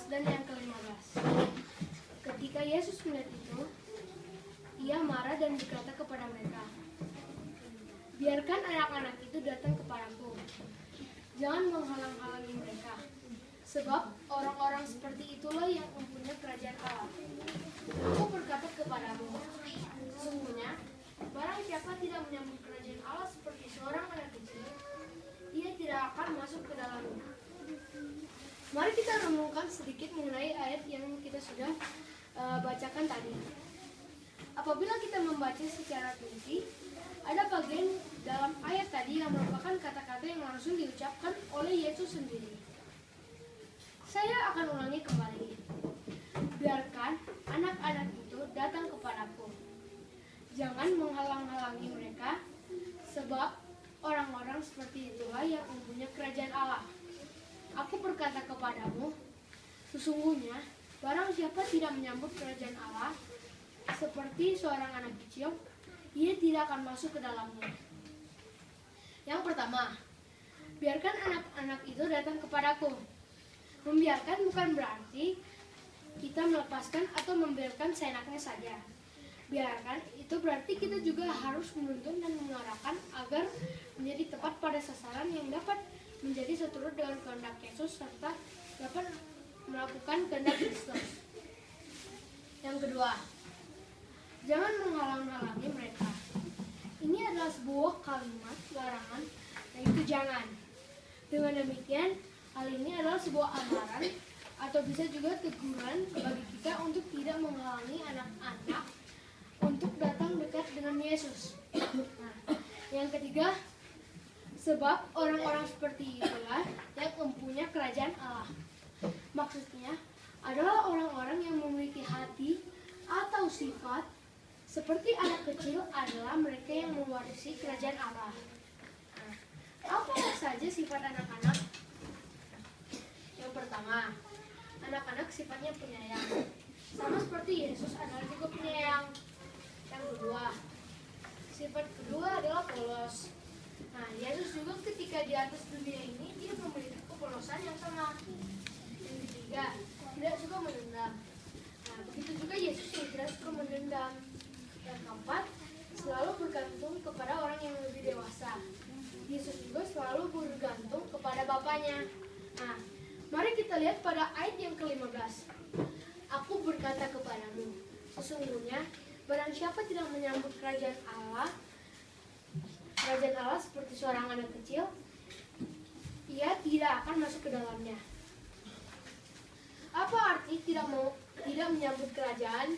dan yang ke-15. Ketika Yesus melihat itu, ia marah dan berkata kepada mereka, "Biarkan anak-anak itu datang kepadaku. Jangan menghalang-halangi mereka, sebab orang-orang seperti itulah yang mempunyai kerajaan Allah. Aku berkata kepadamu, sesungguhnya barang siapa tidak menyambut kerajaan Allah seperti seorang anak kecil, ia tidak akan masuk ke dalamnya." Mari kita renungkan sedikit mengenai ayat yang kita sudah bacakan tadi. Apabila kita membaca secara teliti, ada bagian dalam ayat tadi yang merupakan kata-kata yang langsung diucapkan oleh Yesus sendiri. Saya akan ulangi kembali. Biarkan anak-anak itu datang kepadaku. Jangan menghalang-halangi mereka, sebab orang-orang seperti itulah yang mempunyai kerajaan Allah. Aku berkata kepadamu, sesungguhnya barang siapa tidak menyambut kerajaan Allah seperti seorang anak kecil, ia tidak akan masuk ke dalamnya. Yang pertama, biarkan anak-anak itu datang kepadaku. Membiarkan bukan berarti kita melepaskan atau membiarkan seenaknya saja. Biarkan itu berarti kita juga harus menuntun dan mengarahkan agar menjadi tepat pada sasaran yang dapat menjadi seturut dengan kehendak Yesus serta dapat melakukan kehendak Kristus. Yang kedua, jangan menghalang-halangi mereka. Ini adalah sebuah kalimat larangan, yaitu jangan. Dengan demikian, hal ini adalah sebuah amaran atau bisa juga teguran bagi kita untuk tidak menghalangi anak-anak untuk datang dekat dengan Yesus. Nah, yang ketiga, sebab orang-orang seperti itulah yang mempunyai kerajaan Allah. Maksudnya adalah orang-orang yang memiliki hati atau sifat seperti anak kecil adalah mereka yang mewarisi kerajaan Allah. Nah, apa saja sifat anak-anak? Yang pertama, anak-anak sifatnya penyayang. Sama seperti Yesus adalah juga penyayang. Yang kedua, sifat kedua adalah polos. Nah, Yesus juga ketika di atas dunia ini dia memiliki kepolosan yang sama. Yang ketiga, tidak suka menendam. Nah, begitu juga Yesus yang tidak suka menendam. Yang keempat, selalu bergantung kepada orang yang lebih dewasa. Yesus juga selalu bergantung kepada Bapaknya. Nah, mari kita lihat pada ayat yang ke-15. Aku berkata kepadamu, sesungguhnya barang siapa tidak menyambut kerajaan Allah seperti seorang anak kecil, ia tidak akan masuk ke dalamnya. Apa arti tidak menyambut kerajaan?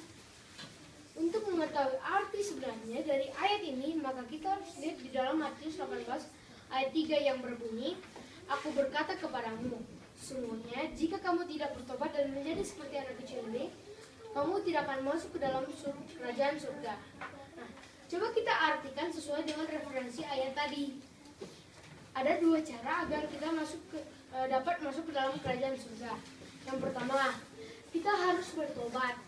Untuk mengetahui arti sebenarnya dari ayat ini, maka kita harus lihat di dalam Matius 18 ayat 3 yang berbunyi, aku berkata kepadamu, sesungguhnya jika kamu tidak bertobat dan menjadi seperti anak kecil ini, kamu tidak akan masuk ke dalam kerajaan surga. Nah, coba kita artikan sesuai dengan referensi ayat tadi. Ada dua cara agar kita dapat masuk ke dalam kerajaan surga. Yang pertama, kita harus bertobat.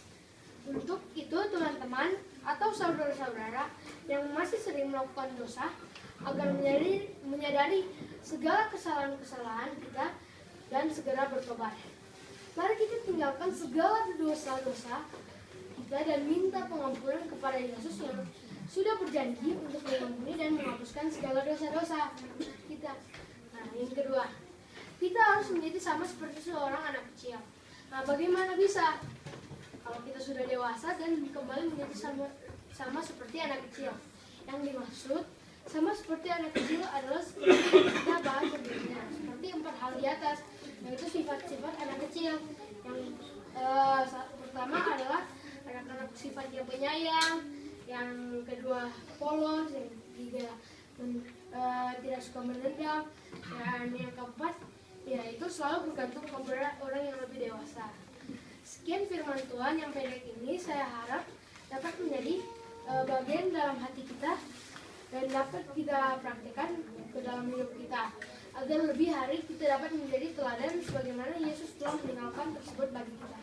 Untuk itu teman-teman atau saudara-saudara yang masih sering melakukan dosa, agar menyadari segala kesalahan-kesalahan kita dan segera bertobat. Mari kita tinggalkan segala dosa-dosa kita dan minta pengampunan kepada Yesus yang sudah berjanji untuk mengampuni dan menghapuskan segala dosa-dosa kita. Nah, yang kedua, kita harus menjadi sama seperti seorang anak kecil. Nah, bagaimana bisa? Kalau kita sudah dewasa dan kembali menjadi sama seperti anak kecil. Yang dimaksud sama seperti anak kecil adalah seperti kita bahas sebelumnya, seperti 4 hal di atas, yaitu sifat-sifat anak kecil. Yang pertama adalah anak-anak sifatnya penyayang, yang kedua polos, yang ketiga tidak suka menendam, dan yang keempat yaitu selalu bergantung kepada orang yang lebih dewasa. Sekian firman Tuhan yang pendek ini, saya harap dapat menjadi bagian dalam hati kita dan dapat kita praktikkan ke dalam hidup kita, agar lebih hari kita dapat menjadi teladan sebagaimana Yesus telah meninggalkan tersebut bagi kita.